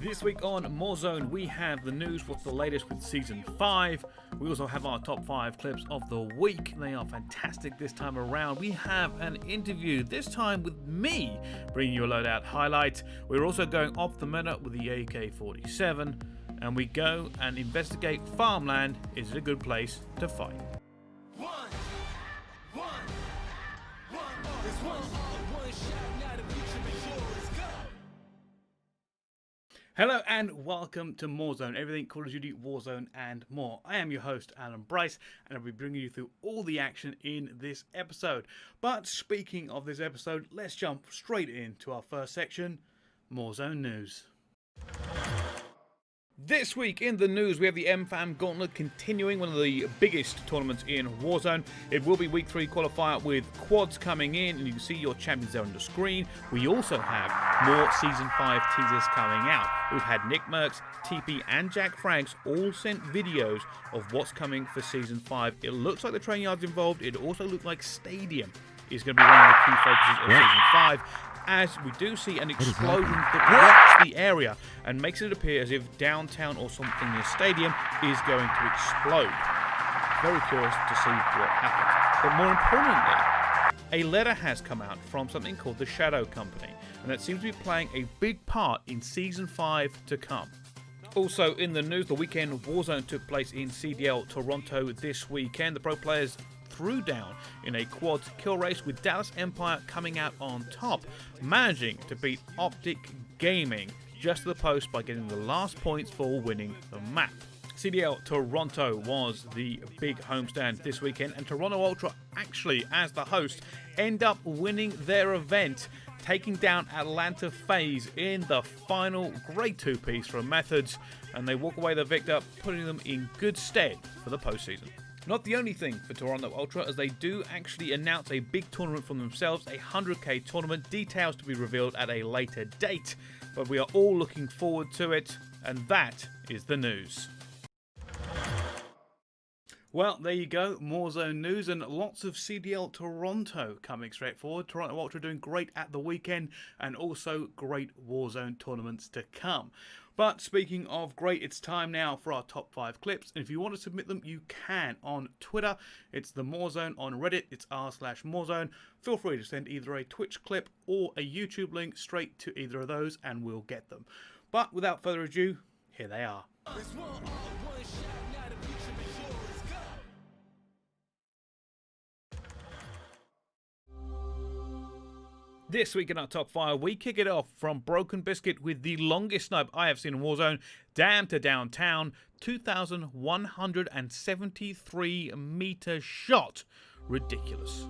This week on Morezone, we have the news, what's the latest with Season 5. We also have our top 5 clips of the week. They are fantastic this time around. We have an interview, this time with me, bringing you a Loadout highlight. We're also going off the meta with the AK-47. And we go and investigate Farmland. Is it a good place to fight? Hello and welcome to Morezone, everything Call of Duty, Warzone and more. I am your host, Alan Bryce, and I'll be bringing you through all the action in this episode. But speaking of this episode, let's jump straight into our first section, Morezone News. This week in the news, we have the MFam gauntlet continuing, one of the biggest tournaments in Warzone. It will be week 3 qualifier with quads coming in, and you can see your champions there on the screen. We also have more Season 5 teasers coming out. We've had Nick Merckx, TP and Jack Franks all sent videos of what's coming for Season 5. It looks like the training yard's involved. It also looks like Stadium is going to be one of the key focuses of Season 5. As we do see an explosion that rocks the area and makes it appear as if downtown or something near Stadium is going to explode. Very curious to see what happens. But more importantly, a letter has come out from something called the Shadow Company, and that seems to be playing a big part in Season 5 to come. Also in the news, the weekend Warzone took place in CDL Toronto this weekend. The pro players threw down in a quad kill race with Dallas Empire coming out on top, managing to beat Optic Gaming just to the post by getting the last points for winning the map. CDL Toronto was the big homestand this weekend, and Toronto Ultra actually, as the host, end up winning their event, taking down Atlanta FaZe in the final Grade 2 piece from Methods, and they walk away the victor, putting them in good stead for the postseason. Not the only thing for Toronto Ultra, as they do actually announce a big tournament from themselves, a 100k tournament, details to be revealed at a later date, but we are all looking forward to it, and that is the news. Well, there you go, Morezone news and lots of CDL Toronto coming straight forward. Toronto Ultra doing great at the weekend and also great Warzone tournaments to come. But speaking of great, it's time now for our top 5 clips. And if you want to submit them, you can on Twitter. It's the Morezone. On Reddit, it's r/Morezone. Feel free to send either a Twitch clip or a YouTube link straight to either of those and we'll get them. But without further ado, here they are. This week in our top 5, we kick it off from Broken Biscuit with the longest snipe I have seen in Warzone. Damn to downtown, 2,173 meter shot. Ridiculous.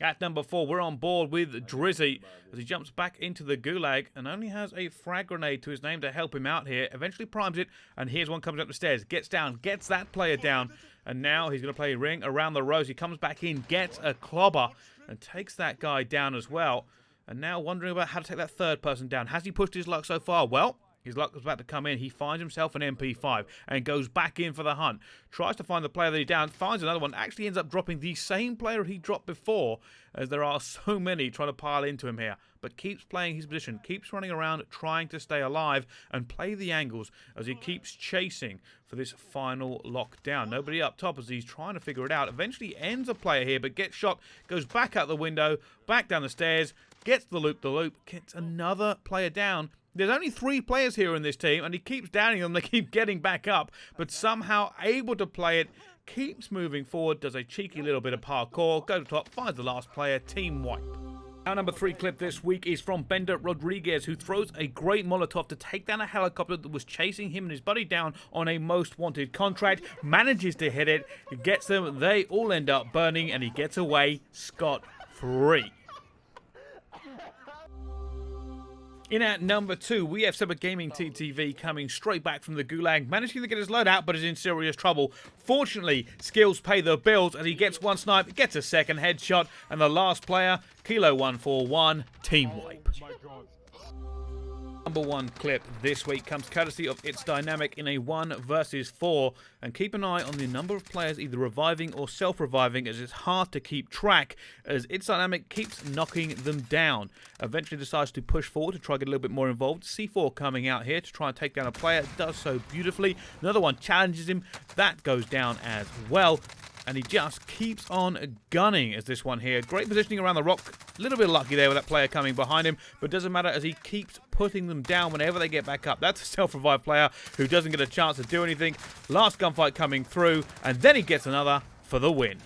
At number 4, we're on board with Drizzy as he jumps back into the gulag and only has a frag grenade to his name to help him out here. Eventually primes it, and here's one comes up the stairs, gets down, gets that player down, and now he's going to play a ring around the rose. He comes back in, gets a clobber, and takes that guy down as well. And now wondering about how to take that third person down. Has he pushed his luck so far? Well, his luck was about to come in. He finds himself an MP5 and goes back in for the hunt. Tries to find the player that he down, finds another one, actually ends up dropping the same player he dropped before, as there are so many trying to pile into him here. But keeps playing his position, keeps running around, trying to stay alive and play the angles as he keeps chasing for this final lockdown. Nobody up top as he's trying to figure it out. Eventually ends a player here, but gets shot, goes back out the window, back down the stairs, gets the loop, gets another player down. There's only 3 players here in this team, and he keeps downing them. They keep getting back up, but somehow able to play it, keeps moving forward, does a cheeky little bit of parkour, goes to top, finds the last player, team wipe. Our number 3 clip this week is from Bender Rodriguez, who throws a great Molotov to take down a helicopter that was chasing him and his buddy down on a most wanted contract, manages to hit it, gets them, they all end up burning, and he gets away scot-free. In at number 2, we have Cyber Gaming TTV coming straight back from the gulag, managing to get his load out, but is in serious trouble. Fortunately, skills pay the bills as he gets one snipe, gets a second headshot, and the last player, Kilo 141, team wipe. number one clip this week comes courtesy of It's Dynamic in a 1 versus 4, and keep an eye on the number of players either reviving or self-reviving, as it's hard to keep track as It's Dynamic keeps knocking them down. Eventually decides to push forward to try to get a little bit more involved. C4 coming out here to try and take down a player, does so beautifully. Another one challenges him, that goes down as well. And he just keeps on gunning as this one here. Great positioning around the rock. A little bit lucky there with that player coming behind him. But doesn't matter as he keeps putting them down whenever they get back up. That's a self-revive player who doesn't get a chance to do anything. Last gunfight coming through. And then he gets another for the win.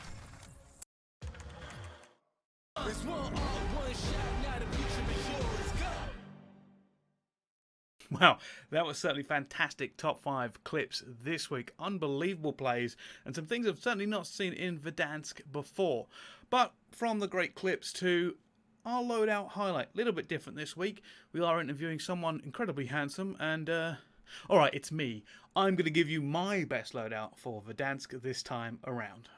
Wow, that was certainly fantastic top 5 clips this week. Unbelievable plays and some things I've certainly not seen in Verdansk before. But from the great clips to our loadout highlight, a little bit different this week. We are interviewing someone incredibly handsome and, alright, it's me. I'm going to give you my best loadout for Verdansk this time around.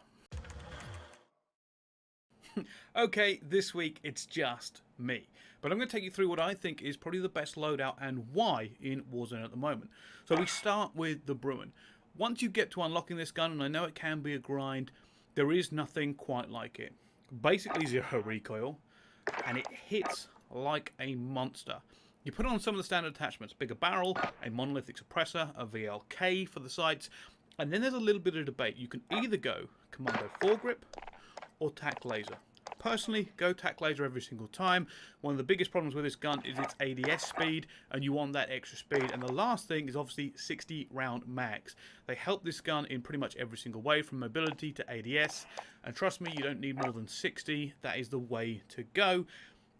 Okay, this week it's just me. But I'm going to take you through what I think is probably the best loadout and why in Warzone at the moment. So we start with the Bruen. Once you get to unlocking this gun, and I know it can be a grind, there is nothing quite like it. Basically 0 recoil, and it hits like a monster. You put on some of the standard attachments, bigger barrel, a monolithic suppressor, a VLK for the sights, and then there's a little bit of debate. You can either go commando foregrip or tac laser. Personally, go tac laser every single time. One of the biggest problems with this gun is its ADS speed, and you want that extra speed. And the last thing is obviously 60 round mags. They help this gun in pretty much every single way, from mobility to ADS. And trust me, you don't need more than 60. That is the way to go.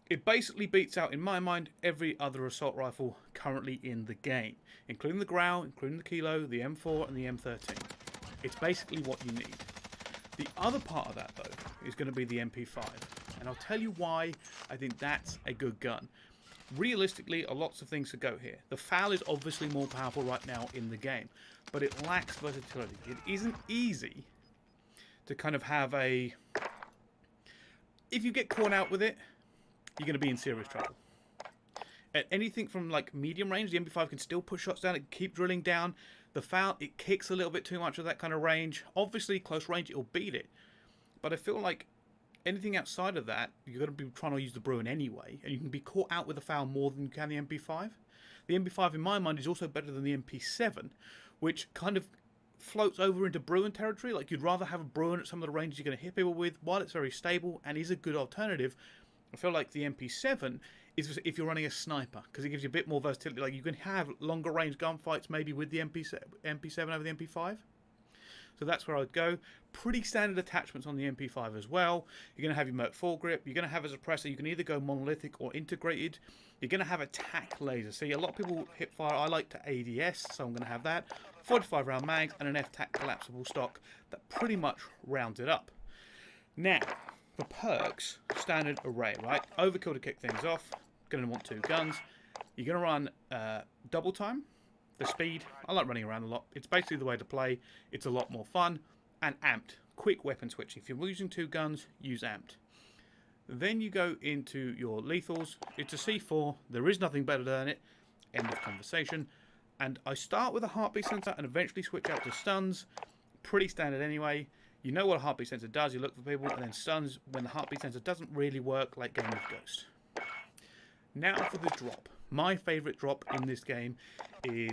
It basically beats out, in my mind, every other assault rifle currently in the game, including the Grau, including the Kilo, the M4, and the M13. It's basically what you need. The other part of that, though, is going to be the MP5. And I'll tell you why I think that's a good gun. Realistically, lots of things to go here. The FAL is obviously more powerful right now in the game, but it lacks versatility. It isn't easy to kind of have a... If you get caught out with it, you're going to be in serious trouble. At anything from like medium range, the MP5 can still push shots down, it can keep drilling down. The FAL, it kicks a little bit too much of that kind of range. Obviously, close range, it'll beat it. But I feel like anything outside of that, you're going to be trying to use the Bruen anyway, and you can be caught out with the FAL more than you can the MP5. The MP5, in my mind, is also better than the MP7, which kind of floats over into Bruen territory. Like, you'd rather have a Bruen at some of the ranges you're going to hit people with, while it's very stable and is a good alternative. I feel like the MP7 is if you're running a sniper, because it gives you a bit more versatility. Like, you can have longer range gunfights maybe with the MP7 over the MP5. So that's where I'd go. Pretty standard attachments on the MP5 as well. You're going to have your Merc foregrip. You're going to have a suppressor. You can either go monolithic or integrated. You're going to have a tac laser. See, a lot of people hip fire. I like to ADS, so I'm going to have that. 45 round mags and an F-tac collapsible stock that pretty much rounds it up. Now, for perks, standard array, right? Overkill to kick things off. Going to want 2 guns. You're going to run double time. The speed, I like running around a lot. It's basically the way to play. It's a lot more fun. And amped, quick weapon switch. If you're using 2 guns, use amped. Then you go into your lethals. It's a C4. There is nothing better than it. End of conversation. And I start with a heartbeat sensor and eventually switch out to stuns. Pretty standard anyway. You know what a heartbeat sensor does. You look for people, and then stuns when the heartbeat sensor doesn't really work, like Game of Ghost. Now for the drop. My favourite drop in this game is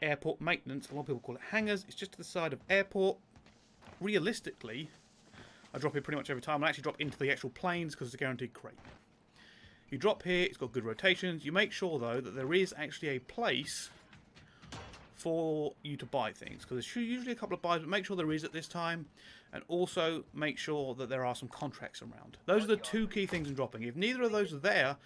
airport maintenance. A lot of people call it hangars. It's just to the side of airport. Realistically, I drop it pretty much every time. I actually drop into the actual planes because it's a guaranteed crate. You drop here, it's got good rotations. You make sure, though, that there is actually a place for you to buy things, because there's usually a couple of buys, but make sure there is at this time. And also make sure that there are some contracts around. Those are the 2 key things in dropping. If neither of those are there,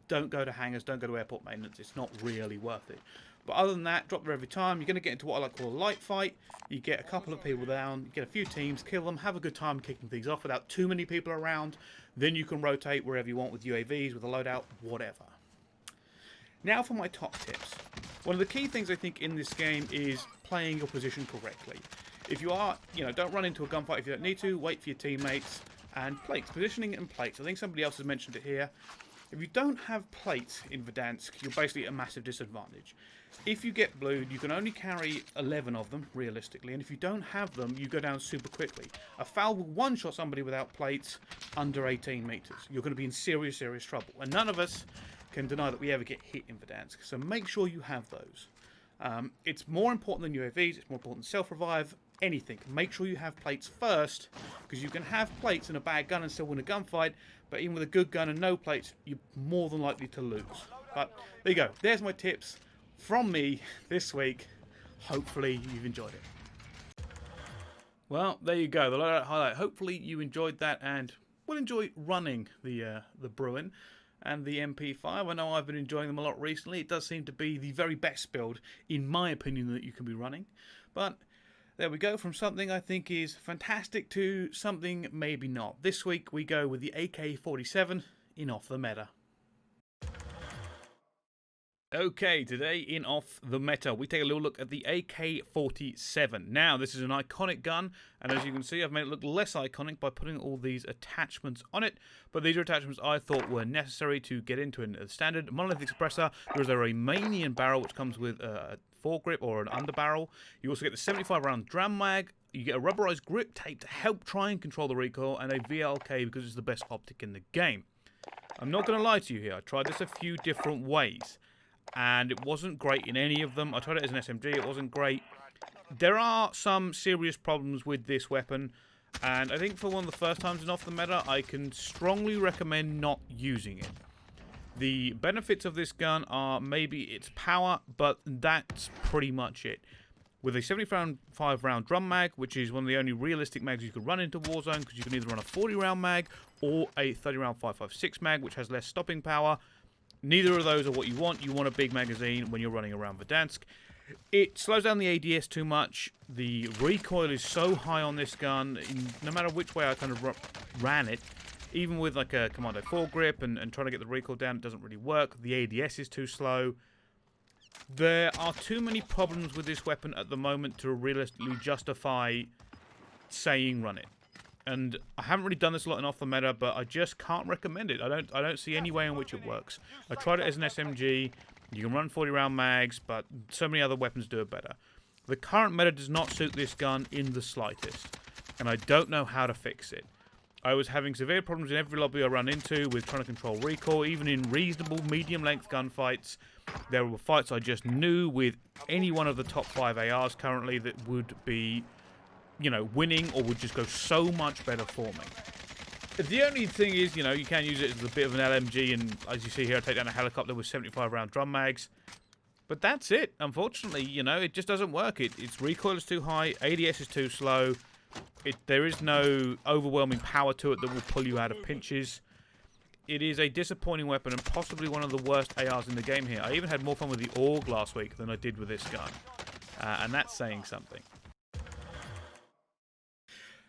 don't go to hangars, don't go to airport maintenance. It's not really worth it. But other than that, drop there every time. You're going to get into what I like to call a light fight. You get a couple of people down, you get a few teams, kill them, have a good time kicking things off without too many people around. Then you can rotate wherever you want with UAVs, with a loadout, whatever. Now for my top tips. One of the key things I think in this game is playing your position correctly. If you are, don't run into a gunfight if you don't need to. Wait for your teammates and plates. Positioning and plates. I think somebody else has mentioned it here. If you don't have plates in Verdansk, you're basically at a massive disadvantage. If you get blued, you can only carry 11 of them, realistically, and if you don't have them, you go down super quickly. A foul will one-shot somebody without plates under 18 meters. You're going to be in serious, serious trouble. And none of us can deny that we ever get hit in Verdansk, so make sure you have those. It's more important than UAVs, it's more important than self-revive, anything. Make sure you have plates first, because you can have plates and a bad gun and still win a gunfight, but even with a good gun and no plates, you're more than likely to lose. But there you go. There's my tips from me this week. Hopefully you've enjoyed it. Well, there you go. The Loadout highlight. Hopefully you enjoyed that and will enjoy running the Bruen and the MP5. I know I've been enjoying them a lot recently. It does seem to be the very best build, in my opinion, that you can be running. But there we go, from something I think is fantastic to something maybe not. This week we go with the AK-47 in Off the Meta. Okay, today in Off the Meta, we take a little look at the AK-47. Now, this is an iconic gun, and as you can see, I've made it look less iconic by putting all these attachments on it, but these are attachments I thought were necessary to get into a standard monolithic suppressor. There is a Romanian barrel, which comes with a foregrip or an underbarrel. You also get the 75-round drum mag. You get a rubberized grip tape to help try and control the recoil, and a VLK because it's the best optic in the game. I'm not going to lie to you here. I tried this a few different ways, and it wasn't great in any of them. I tried it as an SMG, it wasn't great. There are some serious problems with this weapon, and I think for one of the first times in Off the Meta, I can strongly recommend not using it. The benefits of this gun are maybe its power, but that's pretty much it. With a 75-round drum mag, which is one of the only realistic mags you could run into Warzone, because you can either run a 40-round mag or a 30-round 5.56 mag, which has less stopping power. Neither of those are what you want. You want a big magazine when you're running around Verdansk. It slows down the ADS too much. The recoil is so high on this gun, no matter which way I kind of ran it, even with like a Commando foregrip and trying to get the recoil down, it doesn't really work. The ADS is too slow. There are too many problems with this weapon at the moment to realistically justify saying run it. And I haven't really done this a lot in Off the Meta, but I just can't recommend it. I don't see any way in which it works. I tried it as an SMG. You can run 40-round mags, but so many other weapons do it better. The current meta does not suit this gun in the slightest, and I don't know how to fix it. I was having severe problems in every lobby I run into with trying to control recoil, even in reasonable medium-length gunfights. There were fights I just knew with any one of the top 5 ARs currently that would be, you know, winning or would just go so much better for me. The only thing is, you know, you can use it as a bit of an LMG, and as you see here, I take down a helicopter with 75-round drum mags. But that's it. Unfortunately, you know, it just doesn't work. Its recoil is too high, ADS is too slow. There is no overwhelming power to it that will pull you out of pinches. It is a disappointing weapon and possibly one of the worst ARs in the game here. I even had more fun with the AUG last week than I did with this gun. And that's saying something.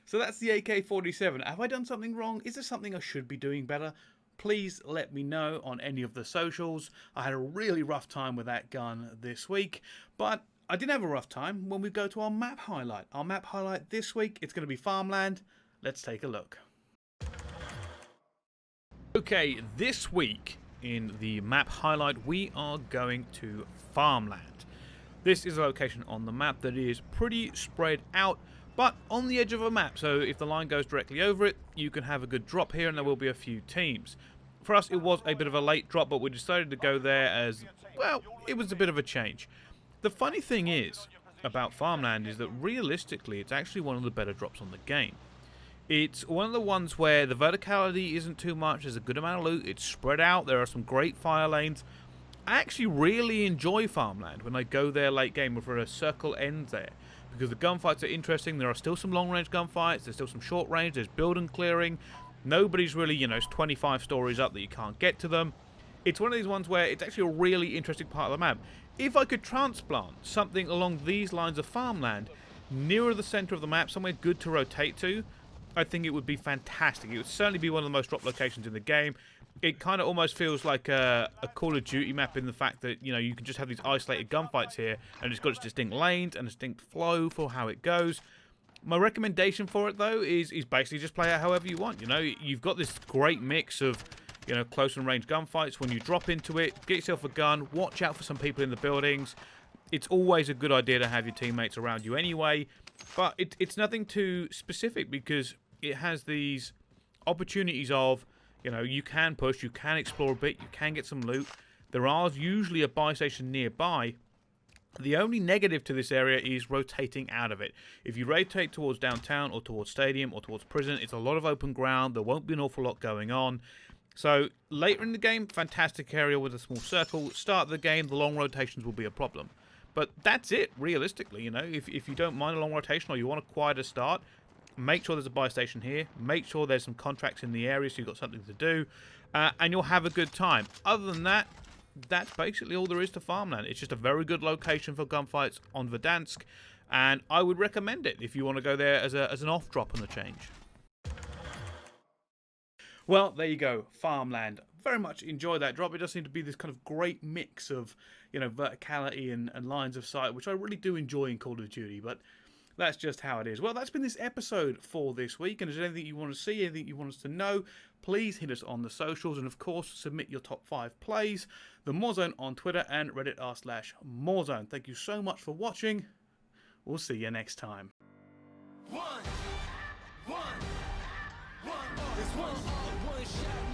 So that's the AK-47. Have I done something wrong? Is there something I should be doing better? Please let me know on any of the socials. I had a really rough time with that gun this week, but I didn't have a rough time when we go to our map highlight. Our map highlight this week, it's going to be Farmland. Let's take a look. Okay, this week in the map highlight, we are going to Farmland. This is a location on the map that is pretty spread out, but on the edge of a map, so if the line goes directly over it, you can have a good drop here and there will be a few teams. For us, it was a bit of a late drop, but we decided to go there as, well, it was a bit of a change. The funny thing is, about Farmland, is that realistically, it's actually one of the better drops on the game. It's one of the ones where the verticality isn't too much, there's a good amount of loot, it's spread out, there are some great fire lanes. I actually really enjoy Farmland when I go there late game before a circle ends there, because the gunfights are interesting. There are still some long-range gunfights, there's still some short-range, there's building clearing. Nobody's really, you know, 25 stories up that you can't get to them. It's one of these ones where it's actually a really interesting part of the map. If I could transplant something along these lines of Farmland, nearer the centre of the map, somewhere good to rotate to, I think it would be fantastic. It would certainly be one of the most dropped locations in the game. It kind of almost feels like a Call of Duty map in the fact that, you know, you can just have these isolated gunfights here, and it's got its distinct lanes and a distinct flow for how it goes. My recommendation for it, though, is basically just play it however you want. You know, you've got this great mix of you know, close and range gunfights. When you drop into it, get yourself a gun, watch out for some people in the buildings. It's always a good idea to have your teammates around you anyway, but it's nothing too specific because it has these opportunities of, you know, you can push, you can explore a bit, you can get some loot. There are usually a buy station nearby. The only negative to this area is rotating out of it. If you rotate towards downtown or towards stadium or towards prison, it's a lot of open ground. There won't be an awful lot going on. So later in the game, fantastic area with a small circle. Start of the game, the long rotations will be a problem. But that's it, realistically, you know. If you don't mind a long rotation or you want a quieter start, make sure there's a buy station here. Make sure there's some contracts in the area so you've got something to do. And you'll have a good time. Other than that, that's basically all there is to Farmland. It's just a very good location for gunfights on Verdansk. And I would recommend it if you want to go there as an off-drop on the change. Well, there you go, Farmland. Very much enjoyed that drop. It does seem to be this kind of great mix of, you know, verticality and lines of sight, which I really do enjoy in Call of Duty, but that's just how it is. Well, that's been this episode for this week, and if there's anything you want to see, anything you want us to know, please hit us on the socials, and of course, submit your top 5 plays, the Morezone on Twitter, and Reddit r/Morezone. Thank you so much for watching. We'll see you next time. One shot.